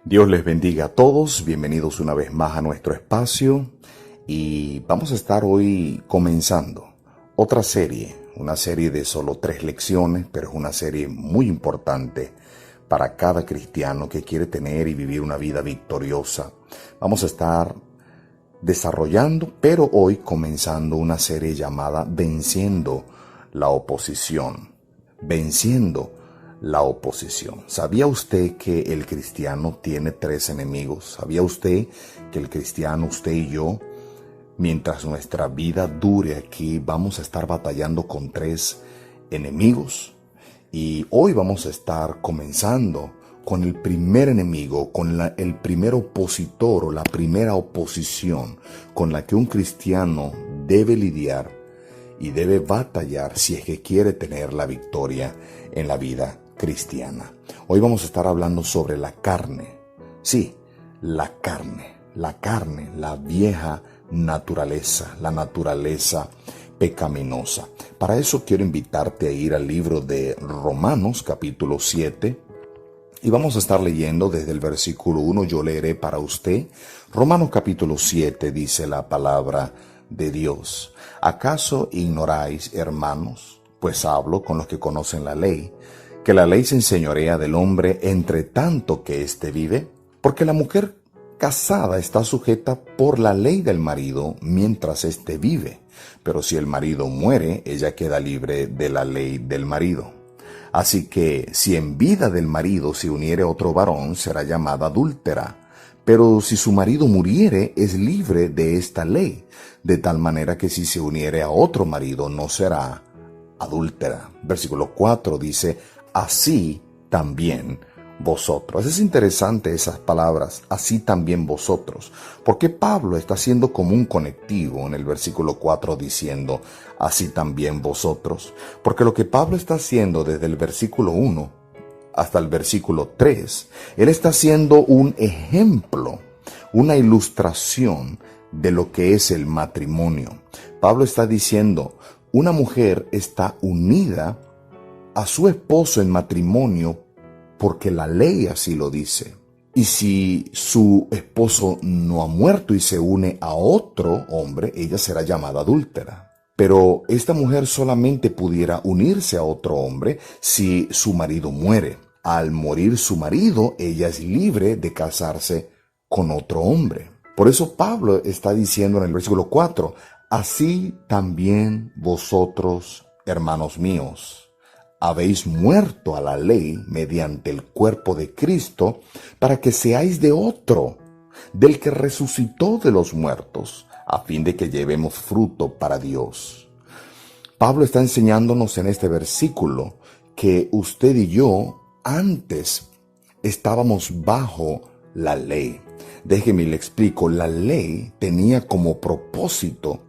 Dios les bendiga a todos, bienvenidos una vez más a nuestro espacio y vamos a estar hoy comenzando otra serie, una serie de solo 3 lecciones, pero es una serie muy importante para cada cristiano que quiere tener y vivir una vida victoriosa. Vamos a estar desarrollando, pero hoy comenzando una serie llamada Venciendo la oposición. Venciendo la oposición. ¿Sabía usted que el cristiano tiene 3 enemigos? ¿Sabía usted que el cristiano, usted y yo, mientras nuestra vida dure aquí, vamos a estar batallando con 3 enemigos? Y hoy vamos a estar comenzando con el primer enemigo, con el primer opositor o la primera oposición con la que un cristiano debe lidiar y debe batallar si es que quiere tener la victoria en la vida cristiana. Hoy vamos a estar hablando sobre la carne. Sí, la carne, la vieja naturaleza, la naturaleza pecaminosa. Para eso quiero invitarte a ir al libro de Romanos, capítulo 7, y vamos a estar leyendo desde el versículo 1, yo leeré para usted. Romanos capítulo 7 dice la palabra de Dios. ¿Acaso ignoráis, hermanos? Pues hablo con los que conocen la ley, que la ley se enseñorea del hombre entre tanto que éste vive, porque la mujer casada está sujeta por la ley del marido mientras éste vive, pero si el marido muere, ella queda libre de la ley del marido. Así que si en vida del marido se uniere otro varón, será llamada adúltera, pero si su marido muriere, es libre de esta ley, de tal manera que si se uniere a otro marido, no será adúltera. Versículo 4 dice, así también vosotros. Es interesante esas palabras, así también vosotros, porque Pablo está haciendo como un conectivo en el versículo 4 diciendo, así también vosotros, porque lo que Pablo está haciendo desde el versículo 1 hasta el versículo 3, él está haciendo un ejemplo, una ilustración de lo que es el matrimonio. Pablo está diciendo, una mujer está unida a su esposo en matrimonio porque la ley así lo dice. Y si su esposo no ha muerto y se une a otro hombre, ella será llamada adúltera. Pero esta mujer solamente pudiera unirse a otro hombre si su marido muere. Al morir su marido, ella es libre de casarse con otro hombre. Por eso Pablo está diciendo en el versículo 4, así también vosotros, hermanos míos, habéis muerto a la ley mediante el cuerpo de Cristo, para que seáis de otro, del que resucitó de los muertos, a fin de que llevemos fruto para Dios. Pablo está enseñándonos en este versículo que usted y yo antes estábamos bajo la ley. Déjeme le explico, la ley tenía como propósito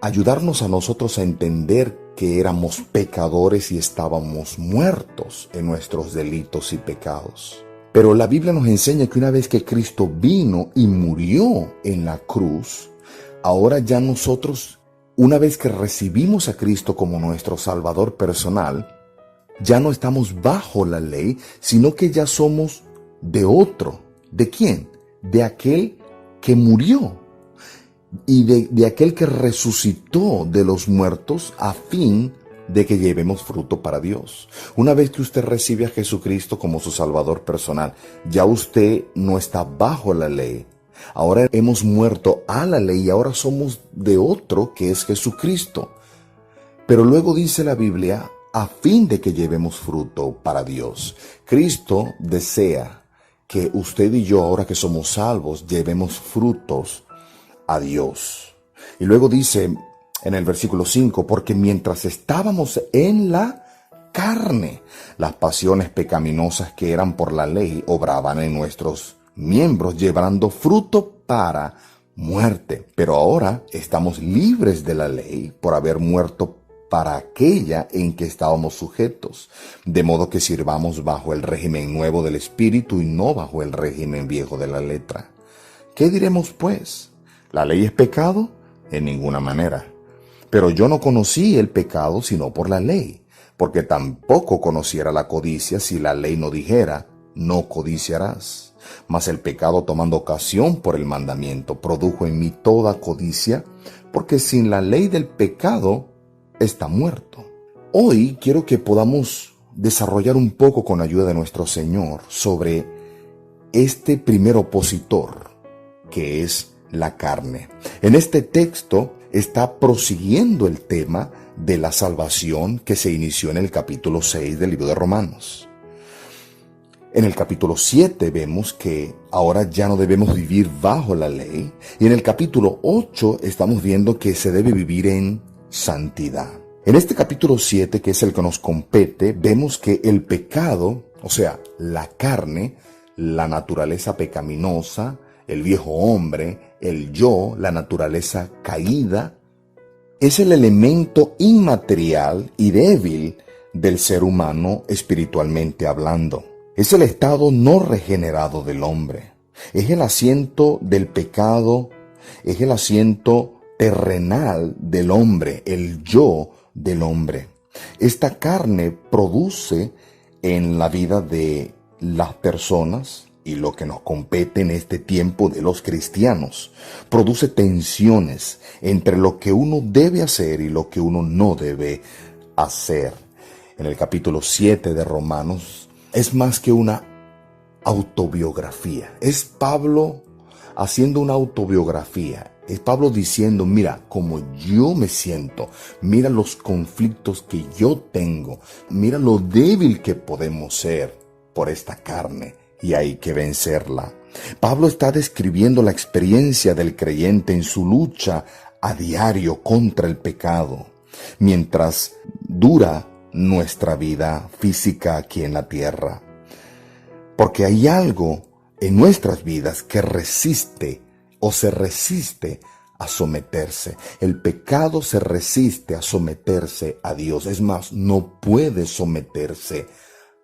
ayudarnos a nosotros a entender que éramos pecadores y estábamos muertos en nuestros delitos y pecados. Pero la Biblia nos enseña que una vez que Cristo vino y murió en la cruz, ahora ya nosotros, una vez que recibimos a Cristo como nuestro Salvador personal, ya no estamos bajo la ley, sino que ya somos de otro. ¿De quién? De aquel que murió. Y de aquel que resucitó de los muertos a fin de que llevemos fruto para Dios. Una vez que usted recibe a Jesucristo como su Salvador personal, ya usted no está bajo la ley. Ahora hemos muerto a la ley y ahora somos de otro que es Jesucristo. Pero luego dice la Biblia, a fin de que llevemos fruto para Dios. Cristo desea que usted y yo, ahora que somos salvos, llevemos frutos a Dios. Y luego dice en el versículo 5, porque mientras estábamos en la carne, las pasiones pecaminosas que eran por la ley obraban en nuestros miembros, llevando fruto para muerte. Pero ahora estamos libres de la ley por haber muerto para aquella en que estábamos sujetos, de modo que sirvamos bajo el régimen nuevo del Espíritu y no bajo el régimen viejo de la letra. ¿Qué diremos pues? ¿La ley es pecado? En ninguna manera. Pero yo no conocí el pecado sino por la ley, porque tampoco conociera la codicia si la ley no dijera, no codiciarás. Mas el pecado, tomando ocasión por el mandamiento, produjo en mí toda codicia, porque sin la ley del pecado está muerto. Hoy quiero que podamos desarrollar un poco con ayuda de nuestro Señor sobre este primer opositor, que es la carne. En este texto está prosiguiendo el tema de la salvación que se inició en el capítulo 6 del libro de Romanos. En el capítulo 7 vemos que ahora ya no debemos vivir bajo la ley, y en el capítulo 8 estamos viendo que se debe vivir en santidad. En este capítulo 7, que es el que nos compete, vemos que el pecado, o sea, la carne, la naturaleza pecaminosa, el viejo hombre, el yo, la naturaleza caída, es el elemento inmaterial y débil del ser humano espiritualmente hablando. Es el estado no regenerado del hombre. Es el asiento del pecado, es el asiento terrenal del hombre, el yo del hombre. Esta carne produce en la vida de las personas, y lo que nos compete en este tiempo de los cristianos, produce tensiones entre lo que uno debe hacer y lo que uno no debe hacer. En el capítulo 7 de Romanos es más que una autobiografía. Es Pablo haciendo una autobiografía. Es Pablo diciendo, mira cómo yo me siento, mira los conflictos que yo tengo, mira lo débil que podemos ser por esta carne. Y hay que vencerla. Pablo está describiendo la experiencia del creyente en su lucha a diario contra el pecado, mientras dura nuestra vida física aquí en la tierra. Porque hay algo en nuestras vidas que resiste o se resiste a someterse. El pecado se resiste a someterse a Dios. Es más, no puede someterse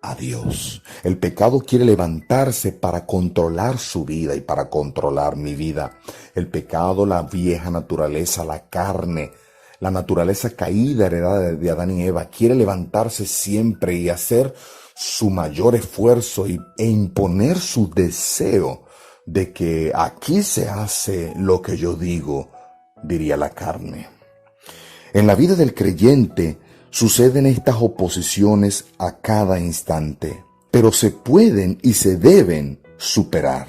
a Dios. El pecado quiere levantarse para controlar su vida y para controlar mi vida. El pecado, la vieja naturaleza, la carne, la naturaleza caída heredada de Adán y Eva, quiere levantarse siempre y hacer su mayor esfuerzo e imponer su deseo de que aquí se hace lo que yo digo, diría la carne. En la vida del creyente suceden estas oposiciones a cada instante, pero se pueden y se deben superar.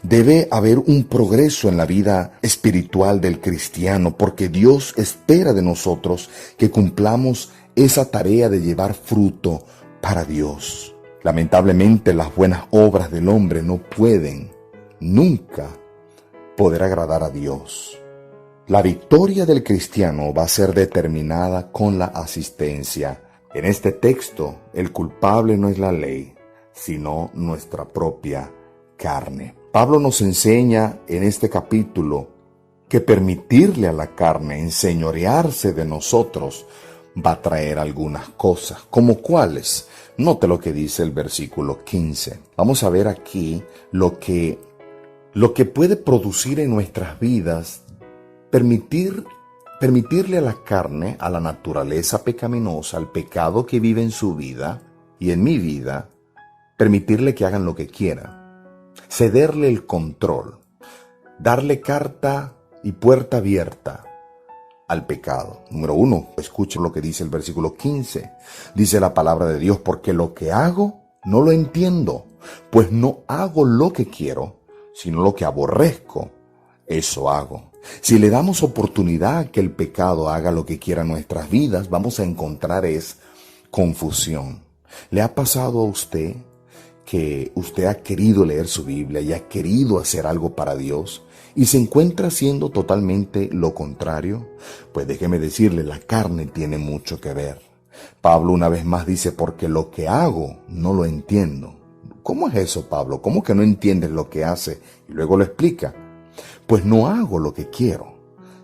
Debe haber un progreso en la vida espiritual del cristiano, porque Dios espera de nosotros que cumplamos esa tarea de llevar fruto para Dios. Lamentablemente, las buenas obras del hombre no pueden nunca poder agradar a Dios. La victoria del cristiano va a ser determinada con la asistencia. En este texto, el culpable no es la ley, sino nuestra propia carne. Pablo nos enseña en este capítulo que permitirle a la carne enseñorearse de nosotros va a traer algunas cosas. ¿Como cuáles? Note lo que dice el versículo 15. Vamos a ver aquí lo que puede producir en nuestras vidas permitirle a la carne, a la naturaleza pecaminosa, al pecado que vive en su vida y en mi vida, permitirle que hagan lo que quieran, cederle el control, darle carta y puerta abierta al pecado. Número 1, escuchen lo que dice el versículo 15. Dice la palabra de Dios, porque lo que hago no lo entiendo, pues no hago lo que quiero, sino lo que aborrezco, eso hago. Si le damos oportunidad a que el pecado haga lo que quiera en nuestras vidas, vamos a encontrar confusión. ¿Le ha pasado a usted que usted ha querido leer su Biblia y ha querido hacer algo para Dios y se encuentra haciendo totalmente lo contrario? Pues déjeme decirle, la carne tiene mucho que ver. Pablo una vez más dice, porque lo que hago no lo entiendo. ¿Cómo es eso, Pablo? ¿Cómo que no entiendes lo que hace? Y luego lo explica. Pues no hago lo que quiero,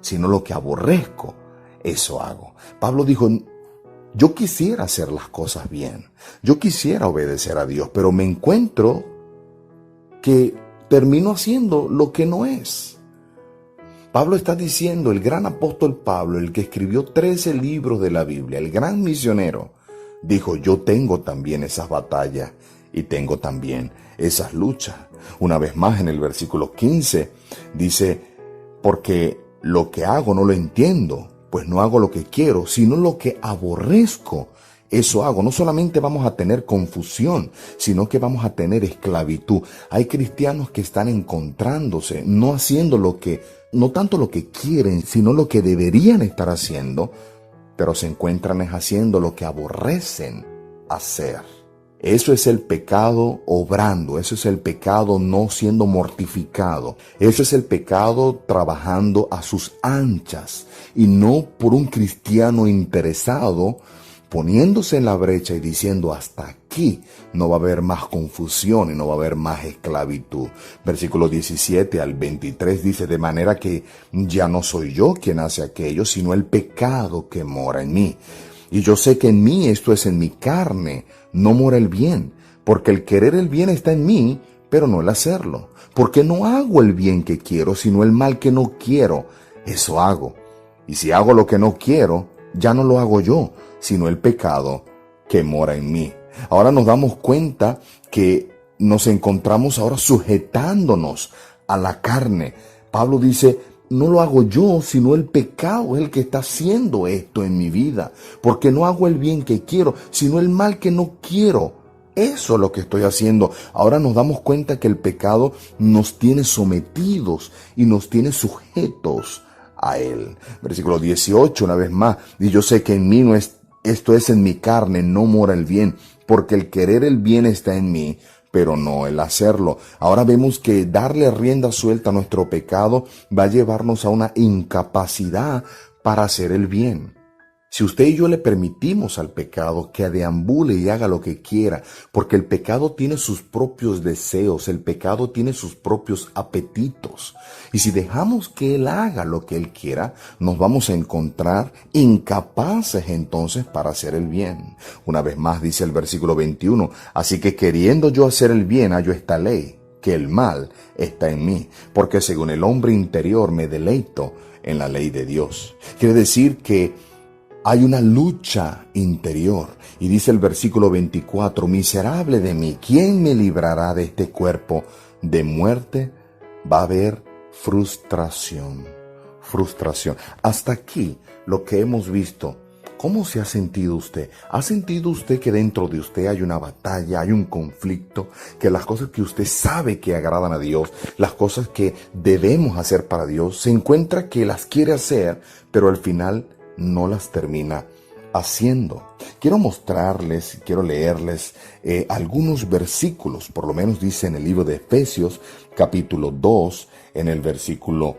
sino lo que aborrezco, eso hago. Pablo dijo, yo quisiera hacer las cosas bien, yo quisiera obedecer a Dios, pero me encuentro que termino haciendo lo que no es. Pablo está diciendo, el gran apóstol Pablo, el que escribió 13 libros de la Biblia, el gran misionero, dijo, yo tengo también esas batallas y tengo también esas luchas. Una vez más, en el versículo 15 dice, porque lo que hago no lo entiendo, pues no hago lo que quiero, sino lo que aborrezco. Eso hago. No solamente vamos a tener confusión, sino que vamos a tener esclavitud. Hay cristianos que están encontrándose, no haciendo no tanto lo que quieren, sino lo que deberían estar haciendo, pero se encuentran haciendo lo que aborrecen hacer. Eso es el pecado obrando, eso es el pecado no siendo mortificado, eso es el pecado trabajando a sus anchas y no por un cristiano interesado poniéndose en la brecha y diciendo hasta aquí no va a haber más confusión y no va a haber más esclavitud. Versículo 17 al 23 dice, de manera que ya no soy yo quien hace aquello, sino el pecado que mora en mí. Y yo sé que en mí, esto es en mi carne, no mora el bien, porque el querer el bien está en mí, pero no el hacerlo. Porque no hago el bien que quiero, sino el mal que no quiero, eso hago. Y si hago lo que no quiero, ya no lo hago yo, sino el pecado que mora en mí. Ahora nos damos cuenta que nos encontramos ahora sujetándonos a la carne. Pablo dice, no lo hago yo, sino el pecado es el que está haciendo esto en mi vida. Porque no hago el bien que quiero, sino el mal que no quiero. Eso es lo que estoy haciendo. Ahora nos damos cuenta que el pecado nos tiene sometidos y nos tiene sujetos a él. Versículo 18, una vez más. Y yo sé que en mí esto es en mi carne, no mora el bien. Porque el querer el bien está en mí, pero no el hacerlo. Ahora vemos que darle rienda suelta a nuestro pecado va a llevarnos a una incapacidad para hacer el bien. Si usted y yo le permitimos al pecado que deambule y haga lo que quiera, porque el pecado tiene sus propios deseos, el pecado tiene sus propios apetitos. Y si dejamos que él haga lo que él quiera, nos vamos a encontrar incapaces entonces para hacer el bien. Una vez más dice el versículo 21, así que queriendo yo hacer el bien, hallo esta ley, que el mal está en mí, porque según el hombre interior me deleito en la ley de Dios. Quiere decir que hay una lucha interior. Y dice el versículo 24, miserable de mí, ¿quién me librará de este cuerpo de muerte? Va a haber frustración. Frustración. Hasta aquí lo que hemos visto. ¿Cómo se ha sentido usted? ¿Ha sentido usted que dentro de usted hay una batalla, hay un conflicto? Que las cosas que usted sabe que agradan a Dios, las cosas que debemos hacer para Dios, se encuentra que las quiere hacer, pero al final no las termina haciendo. Quiero mostrarles, quiero leerles algunos versículos, por lo menos dice en el libro de Efesios, capítulo 2, en el versículo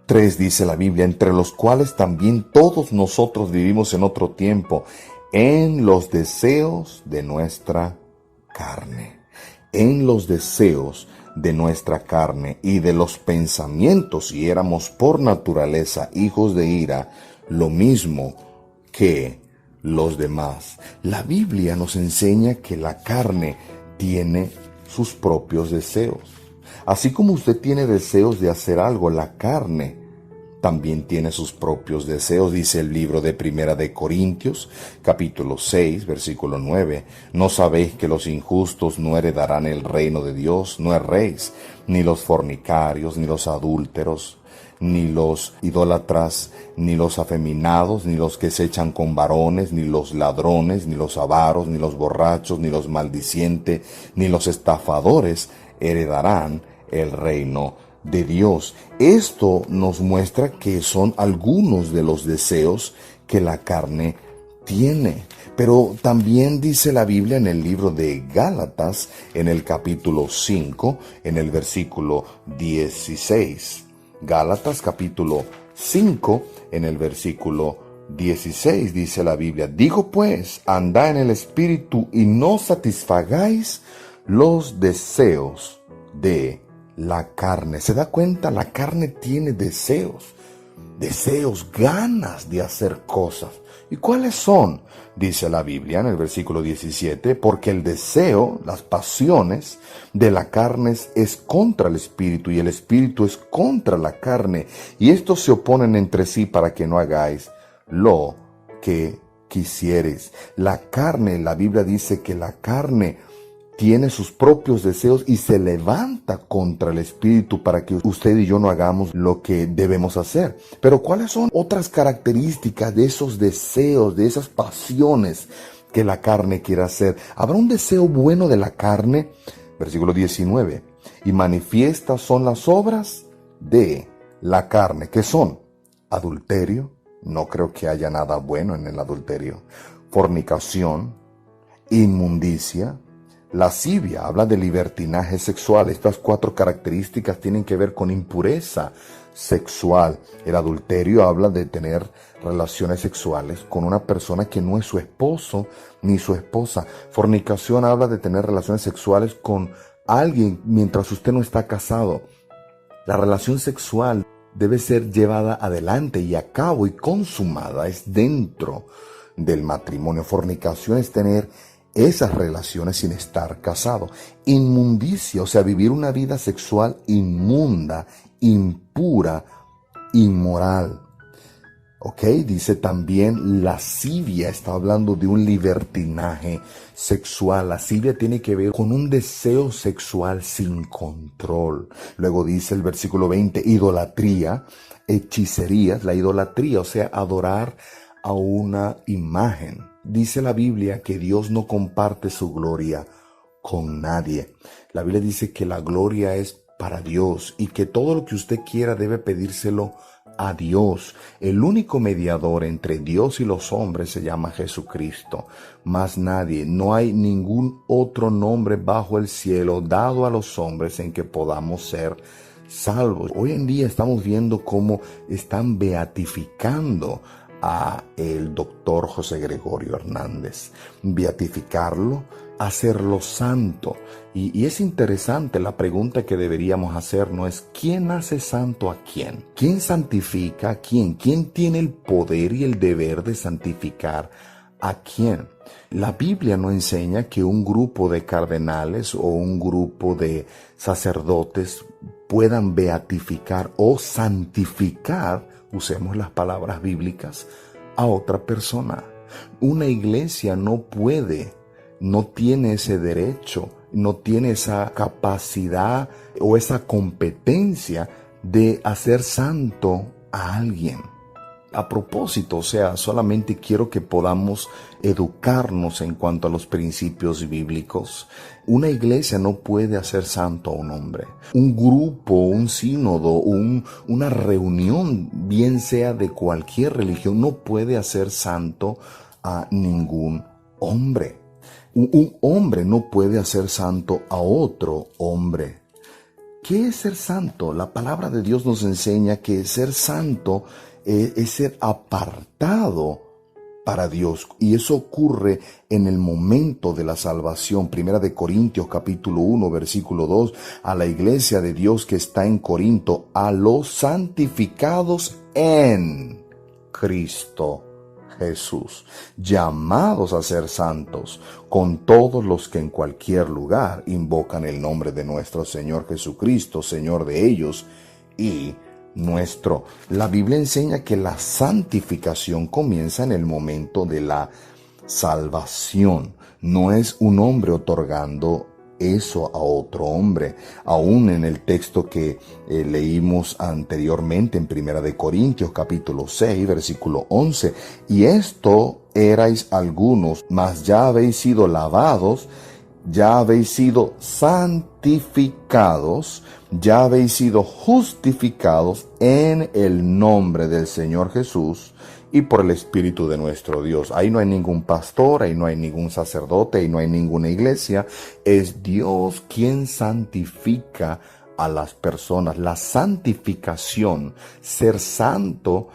3 dice la Biblia, entre los cuales también todos nosotros vivimos en otro tiempo, en los deseos de nuestra carne. En los deseos de nuestra carne y de los pensamientos, y éramos por naturaleza hijos de ira, lo mismo que los demás. La Biblia nos enseña que la carne tiene sus propios deseos. Así como usted tiene deseos de hacer algo, la carne también tiene sus propios deseos. Dice el libro de Primera de Corintios, capítulo 6, versículo 9. ¿No sabéis que los injustos no heredarán el reino de Dios? No erréis, ni los fornicarios, ni los adúlteros, ni los idólatras, ni los afeminados, ni los que se echan con varones, ni los ladrones, ni los avaros, ni los borrachos, ni los maldicientes, ni los estafadores heredarán el reino de Dios. Esto nos muestra que son algunos de los deseos que la carne tiene. Pero también dice la Biblia en el libro de Gálatas, en el capítulo 5, en el versículo 16. Gálatas capítulo 5, en el versículo 16 dice la Biblia, digo pues, andad en el Espíritu y no satisfagáis los deseos de la carne. ¿Se da cuenta? La carne tiene deseos, ganas de hacer cosas. ¿Y cuáles son? Dice la Biblia en el versículo 17, porque el deseo, las pasiones de la carne es contra el espíritu y el espíritu es contra la carne, y estos se oponen entre sí para que no hagáis lo que quisieres. La carne, la Biblia dice que la carne tiene sus propios deseos y se levanta contra el Espíritu para que usted y yo no hagamos lo que debemos hacer. Pero ¿cuáles son otras características de esos deseos, de esas pasiones que la carne quiere hacer? ¿Habrá un deseo bueno de la carne? Versículo 19. Y manifiestas son las obras de la carne. ¿Qué son? Adulterio. No creo que haya nada bueno en el adulterio. Fornicación. Inmundicia. Lascivia, habla de libertinaje sexual. Estas 4 características tienen que ver con impureza sexual. El adulterio habla de tener relaciones sexuales con una persona que no es su esposo ni su esposa. Fornicación habla de tener relaciones sexuales con alguien mientras usted no está casado. La relación sexual debe ser llevada adelante y a cabo y consumada, es dentro del matrimonio. Fornicación es tener esas relaciones sin estar casado. Inmundicia, o sea, vivir una vida sexual inmunda, impura, inmoral. Ok, dice también lascivia, está hablando de un libertinaje sexual. Lascivia tiene que ver con un deseo sexual sin control. Luego dice el versículo 20, idolatría, hechicerías, la idolatría, o sea, adorar a una imagen. Dice la Biblia que Dios no comparte su gloria con nadie. La Biblia dice que la gloria es para Dios y que todo lo que usted quiera debe pedírselo a Dios. El único mediador entre Dios y los hombres se llama Jesucristo. Más nadie. No hay ningún otro nombre bajo el cielo dado a los hombres en que podamos ser salvos. Hoy en día estamos viendo cómo están beatificando a el doctor José Gregorio Hernández. Beatificarlo, hacerlo santo. Y es interesante, la pregunta que deberíamos hacernos es: ¿quién hace santo a quién? ¿Quién santifica a quién? ¿Quién tiene el poder y el deber de santificar a quién? La Biblia no enseña que un grupo de cardenales o un grupo de sacerdotes puedan beatificar o santificar, usemos las palabras bíblicas, a otra persona. Una iglesia no puede, no tiene ese derecho, no tiene esa capacidad o esa competencia de hacer santo a alguien. A propósito, o sea, solamente quiero que podamos educarnos en cuanto a los principios bíblicos. Una iglesia no puede hacer santo a un hombre. Un grupo, un sínodo, una reunión, bien sea de cualquier religión, no puede hacer santo a ningún hombre. Un hombre no puede hacer santo a otro hombre. ¿Qué es ser santo? La palabra de Dios nos enseña que ser santo es ser apartado para Dios, y eso ocurre en el momento de la salvación. Primera de Corintios capítulo 1 versículo 2, a la iglesia de Dios que está en Corinto, a los santificados en Cristo Jesús, llamados a ser santos, con todos los que en cualquier lugar invocan el nombre de nuestro Señor Jesucristo, Señor de ellos y nuestro. La Biblia enseña que la santificación comienza en el momento de la salvación. No es un hombre otorgando eso a otro hombre. Aún en el texto que leímos anteriormente en Primera de Corintios capítulo 6 versículo 11, y esto erais algunos, mas ya habéis sido lavados, ya habéis sido santificados, ya habéis sido justificados en el nombre del Señor Jesús y por el Espíritu de nuestro Dios. Ahí no hay ningún pastor, ahí no hay ningún sacerdote, ahí no hay ninguna iglesia. Es Dios quien santifica a las personas. La santificación, ser santo,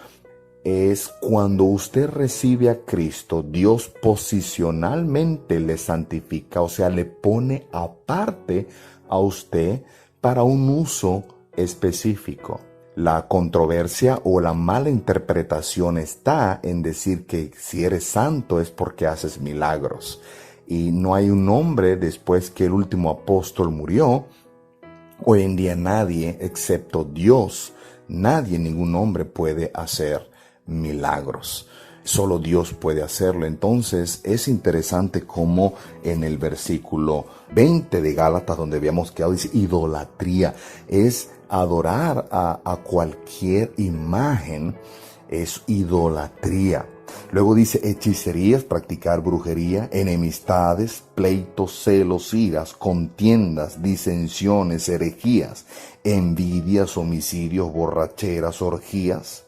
es cuando usted recibe a Cristo, Dios posicionalmente le santifica, o sea, le pone aparte a usted para un uso específico. La controversia o la mala interpretación está en decir que si eres santo es porque haces milagros. Y no hay un hombre después que el último apóstol murió. Hoy en día nadie, excepto Dios, nadie, ningún hombre puede hacer milagros. Solo Dios puede hacerlo. Entonces es interesante cómo en el versículo 20 de Gálatas, donde habíamos quedado, dice idolatría, es adorar a cualquier imagen, es idolatría. Luego dice hechicerías, practicar brujería, enemistades, pleitos, celos, iras, contiendas, disensiones, herejías, envidias, homicidios, borracheras, orgías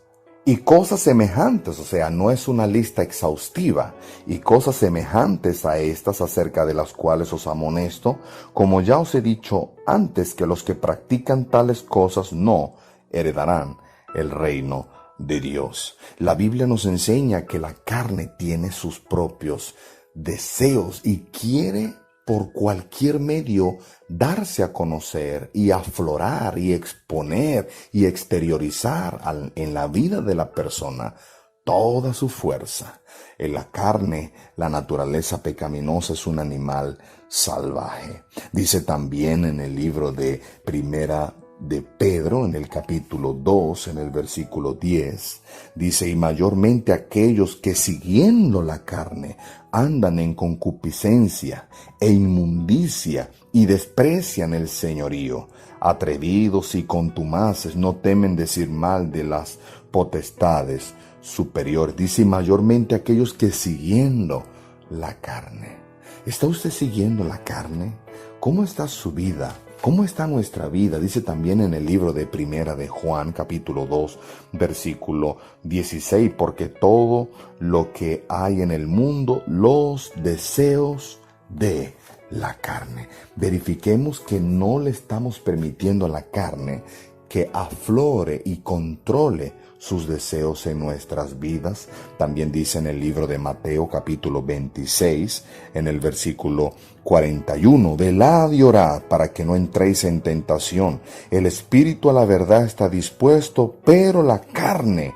y cosas semejantes. O sea, no es una lista exhaustiva, y cosas semejantes a estas, acerca de las cuales os amonesto, como ya os he dicho antes, que los que practican tales cosas no heredarán el reino de Dios. La Biblia nos enseña que la carne tiene sus propios deseos y quiere por cualquier medio darse a conocer y aflorar y exponer y exteriorizar en la vida de la persona toda su fuerza. En la carne, la naturaleza pecaminosa es un animal salvaje. Dice también en el libro de Primera de Pedro, en el capítulo 2, en el versículo 10, dice: y mayormente aquellos que siguiendo la carne andan en concupiscencia e inmundicia y desprecian el señorío, atrevidos y contumaces, no temen decir mal de las potestades superiores. Dice: mayormente aquellos que siguiendo la carne. ¿Está usted siguiendo la carne? ¿Cómo está su vida? ¿Cómo está nuestra vida? Dice también en el libro de Primera de Juan, capítulo 2, versículo 16, porque todo lo que hay en el mundo, los deseos de la carne. Verifiquemos que no le estamos permitiendo a la carne que aflore y controle sus deseos en nuestras vidas. También dice en el libro de Mateo capítulo 26, en el versículo 41, velad y orad para que no entréis en tentación. El espíritu a la verdad está dispuesto, pero la carne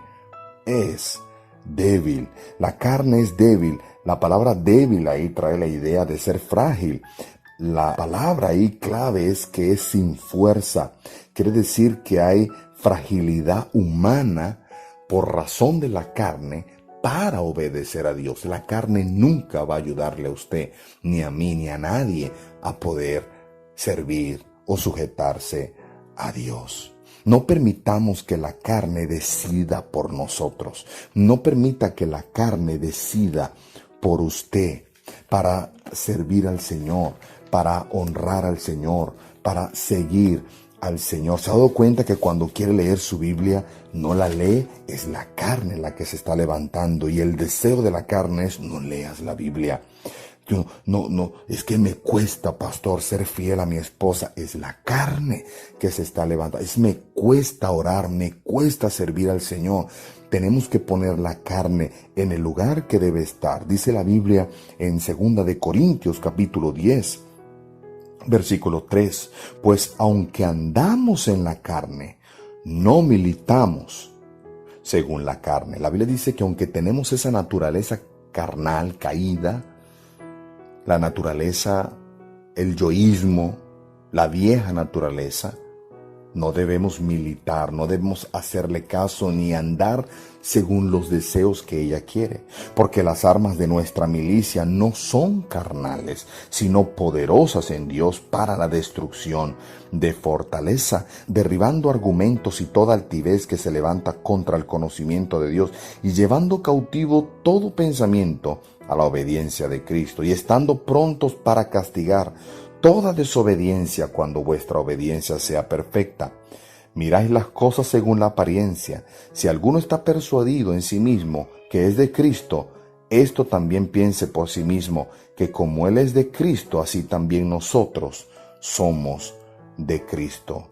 es débil. La carne es débil. La palabra débil ahí trae la idea de ser frágil. La palabra ahí clave es que es sin fuerza. Quiere decir que hay fragilidad humana por razón de la carne para obedecer a Dios. La carne nunca va a ayudarle a usted, ni a mí, ni a nadie a poder servir o sujetarse a Dios. No permitamos que la carne decida por nosotros. No permita que la carne decida por usted para servir al Señor, para honrar al Señor, para seguir al Señor. ¿Se ha dado cuenta que cuando quiere leer su Biblia no la lee? Es la carne la que se está levantando, y el deseo de la carne es: no leas la Biblia. No, es que me cuesta, pastor, ser fiel a mi esposa. Es la carne que se está levantando. Me cuesta orar, me cuesta servir al Señor. Tenemos que poner la carne en el lugar que debe estar. Dice la Biblia en 2 de Corintios capítulo 10, versículo 3, pues aunque andamos en la carne, no militamos según la carne. La Biblia dice que aunque tenemos esa naturaleza carnal caída, la naturaleza, el yoísmo, la vieja naturaleza, no debemos militar, no debemos hacerle caso ni andar según los deseos que ella quiere, porque las armas de nuestra milicia no son carnales, sino poderosas en Dios para la destrucción de fortaleza, derribando argumentos y toda altivez que se levanta contra el conocimiento de Dios, y llevando cautivo todo pensamiento a la obediencia de Cristo, y estando prontos para castigar toda desobediencia cuando vuestra obediencia sea perfecta. Miráis las cosas según la apariencia. Si alguno está persuadido en sí mismo que es de Cristo, esto también piense por sí mismo, que como Él es de Cristo, así también nosotros somos de Cristo.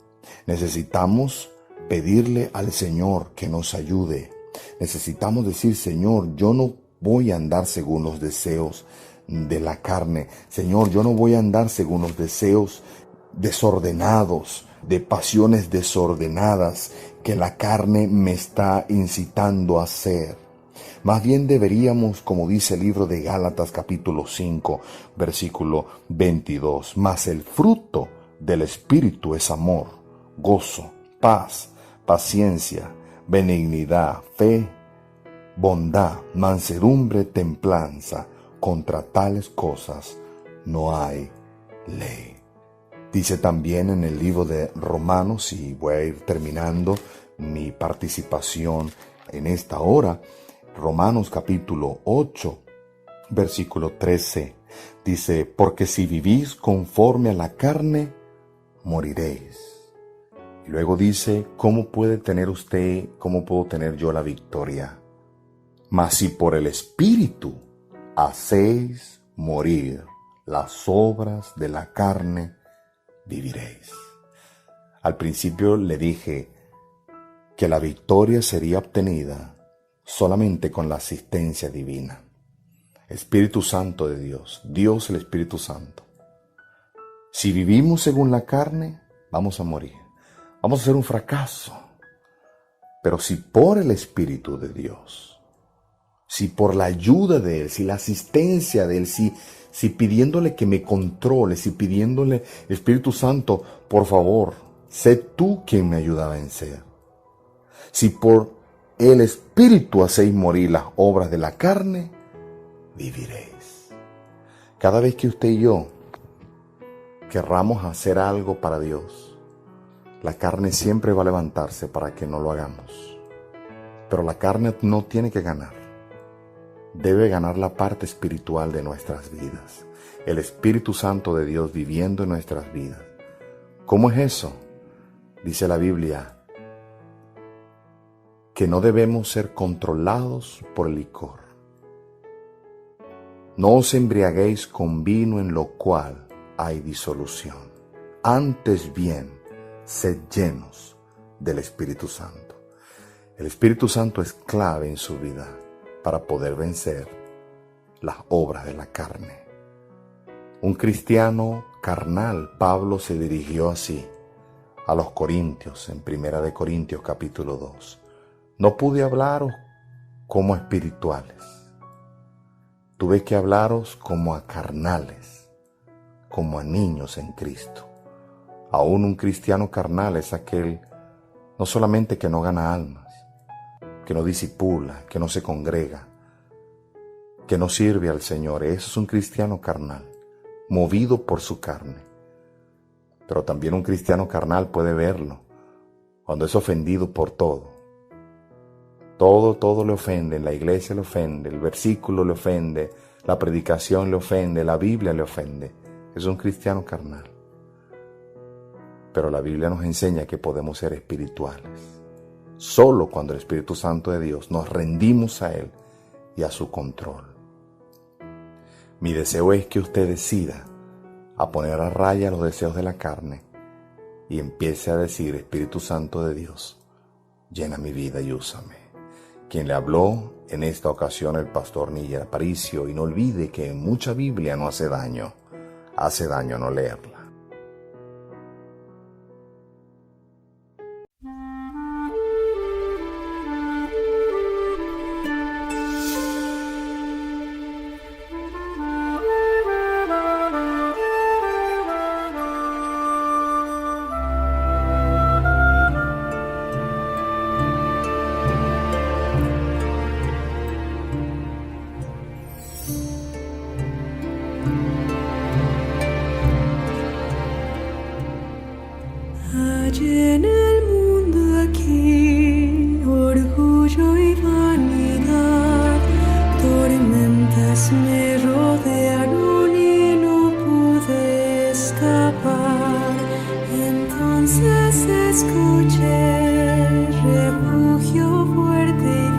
Necesitamos pedirle al Señor que nos ayude. Necesitamos decir: Señor, yo no voy a andar según los deseos de la carne. Señor, yo no voy a andar según los deseos desordenados, de pasiones desordenadas que la carne me está incitando a hacer. Más bien deberíamos, como dice el libro de Gálatas capítulo 5, versículo 22, mas el fruto del Espíritu es amor, gozo, paz, paciencia, benignidad, fe, bondad, mansedumbre, templanza. Contra tales cosas no hay ley. Dice también en el libro de Romanos, y voy a ir terminando mi participación en esta hora, Romanos capítulo 8, versículo 13, dice, porque si vivís conforme a la carne, moriréis. Y luego dice, ¿cómo puedo tener yo la victoria? Mas si por el Espíritu hacéis morir las obras de la carne, viviréis. Al principio le dije que la victoria sería obtenida solamente con la asistencia divina. Espíritu Santo de Dios, Dios el Espíritu Santo. Si vivimos según la carne, vamos a morir. Vamos a ser un fracaso. Pero si por el Espíritu de Dios, si por la ayuda de Él, si la asistencia de Él, si pidiéndole que me controle, si pidiéndole, Espíritu Santo, por favor, sé tú quien me ayuda a vencer. Si por el Espíritu hacéis morir las obras de la carne, viviréis. Cada vez que usted y yo querramos hacer algo para Dios, la carne siempre va a levantarse para que no lo hagamos. Pero la carne no tiene que ganar. Debe ganar la parte espiritual de nuestras vidas. El Espíritu Santo de Dios viviendo en nuestras vidas. ¿Cómo es eso? Dice la Biblia que no debemos ser controlados por el licor. No os embriaguéis con vino en lo cual hay disolución. Antes bien, sed llenos del Espíritu Santo. El Espíritu Santo es clave en su vida para poder vencer las obras de la carne. Un cristiano carnal, Pablo se dirigió así a los corintios en 1 de Corintios capítulo 2. No pude hablaros como a espirituales. Tuve que hablaros como a carnales, como a niños en Cristo. Aún un cristiano carnal es aquel no solamente que no gana almas, que no discipula, que no se congrega, que no sirve al Señor. Eso es un cristiano carnal, movido por su carne. Pero también un cristiano carnal puede verlo cuando es ofendido por todo. Todo le ofende, la iglesia le ofende, el versículo le ofende, la predicación le ofende, la Biblia le ofende. Es un cristiano carnal. Pero la Biblia nos enseña que podemos ser espirituales. Solo cuando el Espíritu Santo de Dios nos rendimos a Él y a su control. Mi deseo es que usted decida a poner a raya los deseos de la carne y empiece a decir, Espíritu Santo de Dios, llena mi vida y úsame. Quien le habló en esta ocasión el pastor Níger Aparicio, y no olvide que mucha Biblia no hace daño no leerla. Hay en el mundo aquí orgullo y vanidad, tormentas me rodearon y no pude escapar. Entonces escuché refugio fuerte y